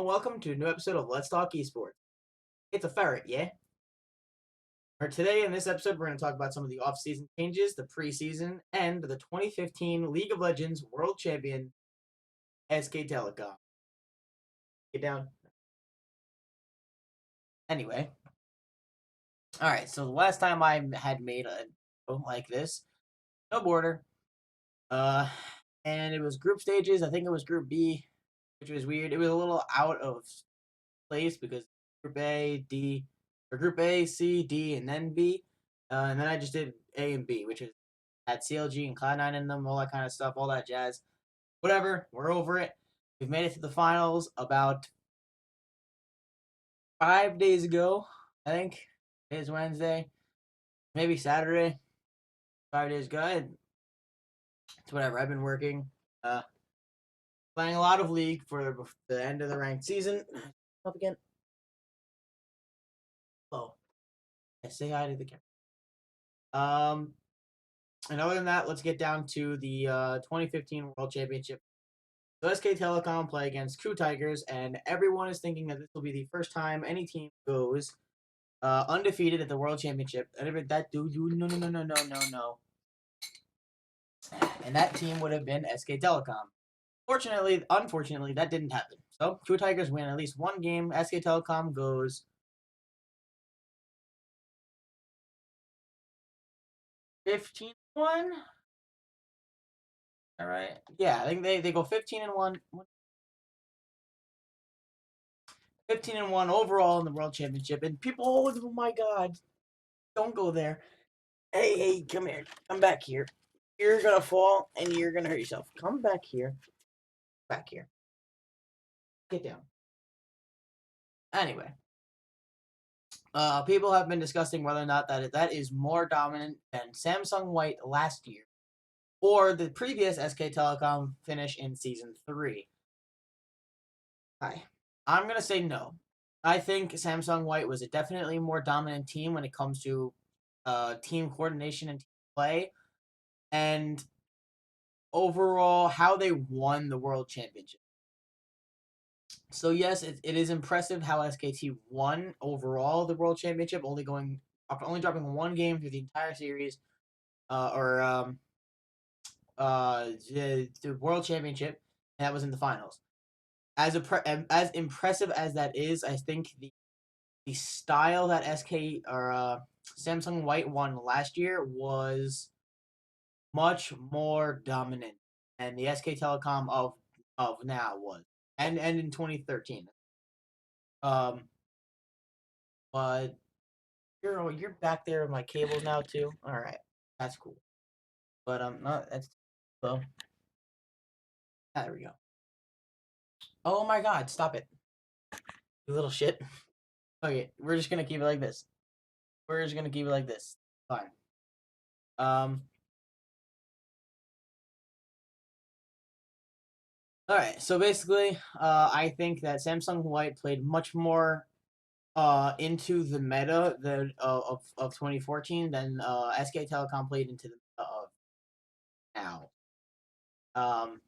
welcome to a new episode of Let's Talk Esports. It's a ferret, yeah? Today in this episode, we're going to talk about some of the off-season changes, the preseason, and the 2015 League of Legends World Champion SK Telecom. Get down. Anyway, all right. So the last time I had made a like this, no border, uh, and it was group stages. I think it was Group B, which was weird. It was a little out of place because Group A, D, or Group A, C, D, and then B. And then I just did A and B, which is had CLG and Cloud9 in them, all that kind of stuff, all that jazz. Whatever, we're over it. We've made it to the finals about 5 days ago, I think. It is Wednesday, maybe Saturday. 5 days ago. It's whatever. I've been working, playing a lot of League for the end of the ranked season. Up again. Oh, I say hi to the camera. And other than that, let's get down to the 2015 World Championship. So SK Telecom play against Crew Tigers, and everyone is thinking that this will be the first time any team goes undefeated at the World Championship. And that dude, no. And that team would have been SK Telecom. Unfortunately, that didn't happen. So Crew Tigers win at least one game. SK Telecom goes 15-1. All right. Yeah, I think they go 15-1. 15-1 overall in the World Championship. And people, oh my God, don't go there. Hey, come here. Come back here. You're gonna fall and you're gonna hurt yourself. Come back here. Back here. Get down. Anyway, people have been discussing whether or not that is more dominant than Samsung White last year, or the previous SK Telecom finish in Season 3. Hi. I'm gonna say no. I think Samsung White was a definitely more dominant team when it comes to team coordination and team play, and overall how they won the World Championship. So yes, it is impressive how SKT won overall the World Championship, only dropping one game through the entire series, or the World Championship, and that was in the finals. As impressive as that is, I think the style that Samsung White won last year was much more dominant, and the SK Telecom of now was, and in 2013. Um, but you're back there with my cables now too. All right, that's cool. But not that's so. There we go. Oh my God! Stop it, you little shit. Okay, we're just gonna keep it like this. We're just gonna keep it like this. Fine. Um. All right. So basically, I think that Samsung White played much more into the meta of 2014 than SK Telecom played into the meta of now. Um,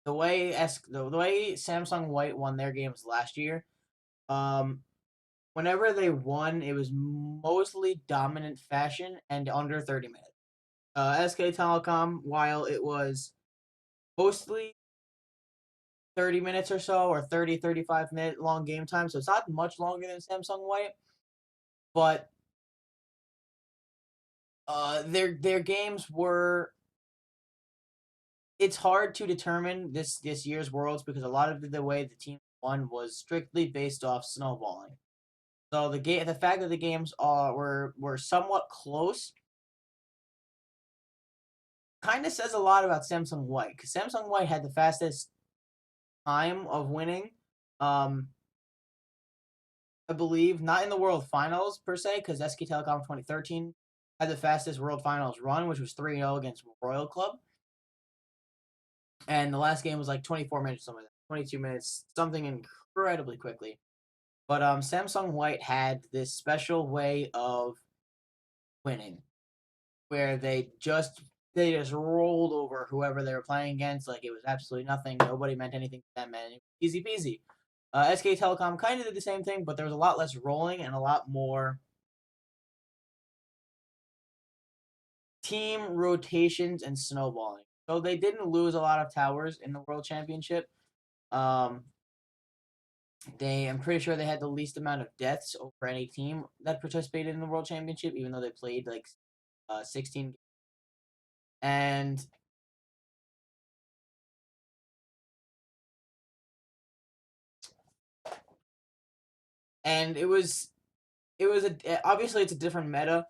the way Samsung White won their games last year, um, whenever they won, it was mostly dominant fashion and under 30 minutes. SK Telecom, while it was mostly 30 minutes or so, or 35 minute long game time, so it's not much longer than Samsung White, but their games were. It's hard to determine this year's Worlds because a lot of the way the team won was strictly based off snowballing. So the fact that the games were somewhat close kind of says a lot about Samsung White, because Samsung White had the fastest time of winning. I believe not in the World Finals per se, because SK Telecom 2013 had the fastest World Finals run, which was 3-0 against Royal Club. And the last game was like 24 minutes, something like that. 22 minutes, something incredibly quickly. But Samsung White had this special way of winning, where they just rolled over whoever they were playing against like it was absolutely nothing. Nobody meant anything to them, man. Easy peasy. SK Telecom kind of did the same thing, but there was a lot less rolling and a lot more team rotations and snowballing. So they didn't lose a lot of towers in the World Championship. Um, I'm pretty sure they had the least amount of deaths over any team that participated in the World Championship, even though they played like 16. And obviously it's a different meta,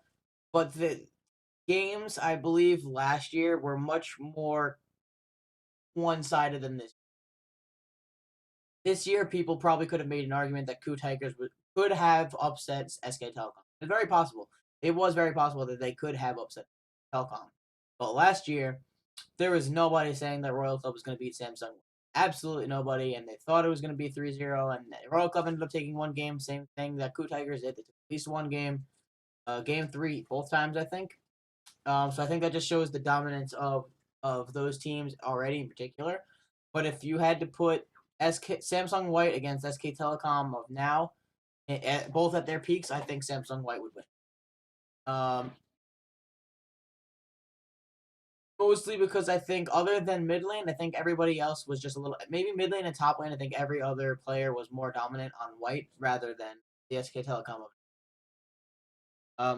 but the games I believe last year were much more one sided than this. This year, people probably could have made an argument that Coup Tigers could have upset SK Telecom. It's very possible. It was very possible that they could have upset Telecom. But last year, there was nobody saying that Royal Club was going to beat Samsung. Absolutely nobody, and they thought it was going to be 3-0, and Royal Club ended up taking one game, same thing that Coup Tigers did. They took at least one game, game three, both times, I think. So I think that just shows the dominance of those teams already in particular. But if you had to put Samsung White against SK Telecom of now, both at their peaks, I think Samsung White would win. Mostly because I think other than mid lane, I think everybody else was just a little maybe mid lane and top lane. I think every other player was more dominant on White rather than the SK Telecom.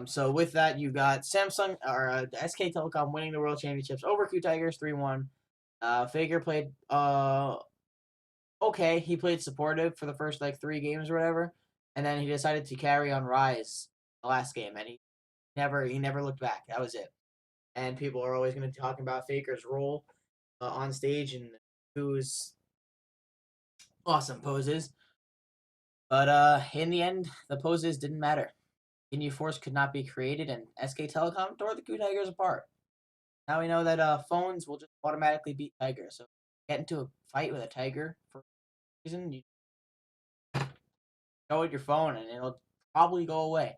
So with that, you got Samsung or SK Telecom winning the World Championships over Q Tigers 3-1. Faker played okay. He played supportive for the first like 3 games or whatever, and then he decided to carry on Rise the last game, and he never looked back. That was it. And people are always going to be talking about Faker's role on stage and whose awesome poses. But in the end, the poses didn't matter. Ginyu Force could not be created, and SK Telecom tore the Coup Tigers apart. Now we know that phones will just automatically beat Tiger. So get into a fight with a Tiger for a reason, you show it your phone, and it'll probably go away.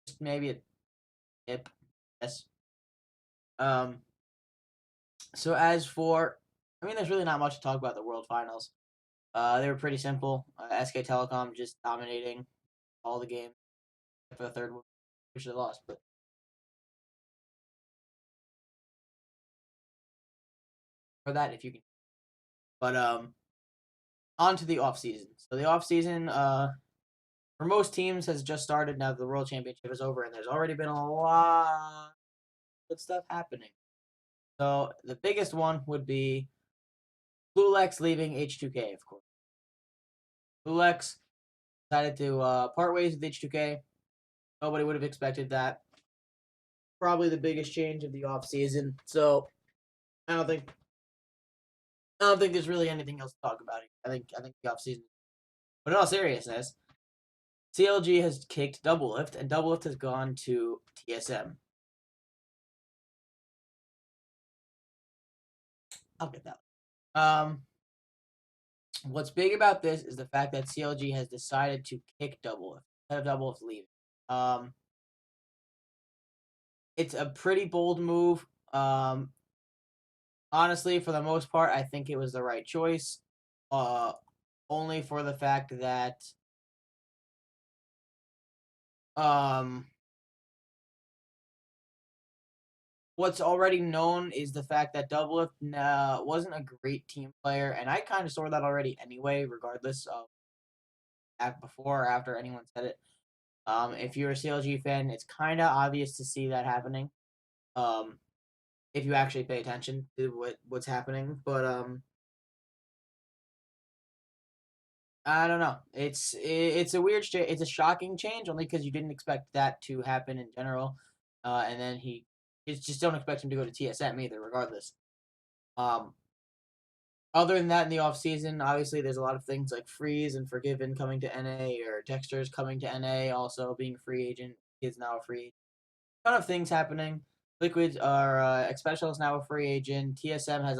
Just maybe a tip. Yes. Um. So as for, I mean, there's really not much to talk about the World Finals. They were pretty simple. SK Telecom just dominating all the games for the third one, which they lost. But for that, if you can. But on to the off season. So the off season, for most teams, has just started now that the World Championship is over, and there's already been a lot of good stuff happening. So the biggest one would be Bluelex leaving H2K, of course. Bluelex decided to part ways with H2K. Nobody would have expected that. Probably the biggest change of the off season. So I don't think there's really anything else to talk about. I think the off season. But in all seriousness, CLG has kicked Doublelift, and Doublelift has gone to TSM. I'll get that. What's big about this is the fact that CLG has decided to kick Doublelift instead of Doublelift leaving. Um, it's a pretty bold move. Honestly, for the most part, I think it was the right choice. Uh, Only for the fact that um, what's already known is the fact that Doublelift wasn't a great team player, and I kind of saw that already anyway, regardless of before or after anyone said it. If you're a CLG fan, it's kind of obvious to see that happening. Um, if you actually pay attention to what's happening, but I don't know. It's a weird it's a shocking change only because you didn't expect that to happen in general, and then he just don't expect him to go to TSM either, regardless. Um, Other than that, in the off season, obviously there's a lot of things like Freeze and Forgiven coming to NA, or Dexter's coming to NA, also being a free agent. He is now a free agent. A ton of things happening. Liquids are Xpecial is now a free agent. TSM has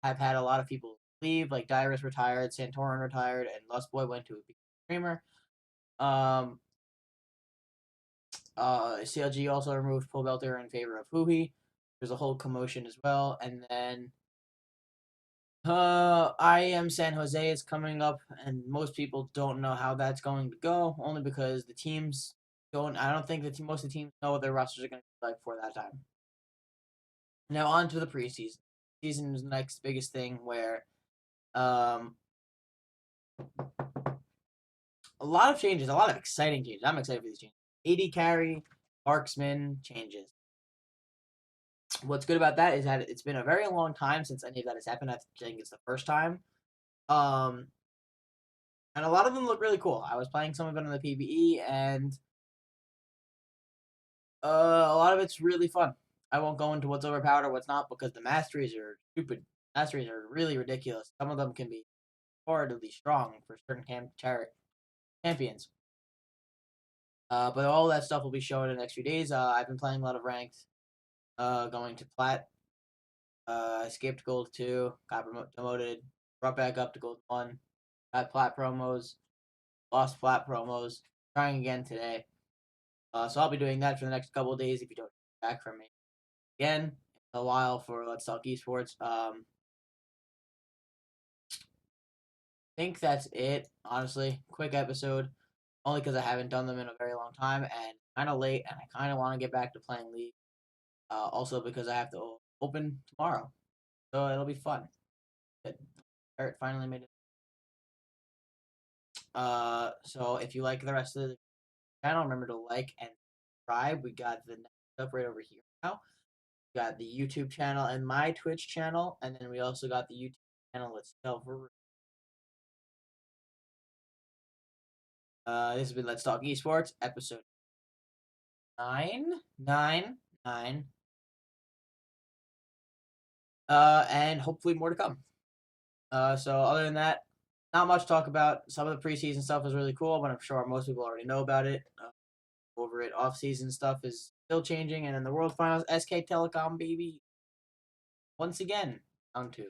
have had a lot of people leave, like Dyrus retired, Santorin retired, and Lustboy went to a streamer. Um, CLG also removed Pull Belter in favor of Huhi. There's a whole commotion as well, and then I am San Jose is coming up, and most people don't know how that's going to go, only because the teams don't. I don't think that most of the teams know what their rosters are going to be like for that time. Now on to the preseason. Season is the next biggest thing where um, a lot of changes, a lot of exciting changes. I'm excited for these changes. 80 carry, marksman changes. What's good about that is that it's been a very long time since any of that has happened. I think it's the first time. Um, and a lot of them look really cool. I was playing some of it on the PBE, and a lot of it's really fun. I won't go into what's overpowered or what's not because the masteries are stupid. Masteries are really ridiculous. Some of them can be horribly strong for certain champions. But all that stuff will be shown in the next few days. I've been playing a lot of ranked, going to plat. I skipped gold 2, got demoted, brought back up to gold 1, got plat promos, lost plat promos, trying again today. So I'll be doing that for the next couple of days if you don't hear back from me. Again, a while for Let's Talk Esports. Think that's it, honestly. Quick episode, only because I haven't done them in a very long time and kind of late, and I kind of want to get back to playing League. Also because I have to open tomorrow, so it'll be fun. Good. Eric finally made it. So if you like the rest of the channel, remember to like and subscribe. We got the next stuff right over here now. We got the YouTube channel and my Twitch channel, and then we also got the YouTube channel itself. This has been Let's Talk Esports, episode 999. And hopefully more to come. So other than that, not much to talk about. Some of the preseason stuff is really cool, but I'm sure most people already know about it. Over it, off-season stuff is still changing, and in the World Finals, SK Telecom, baby, once again, round 2.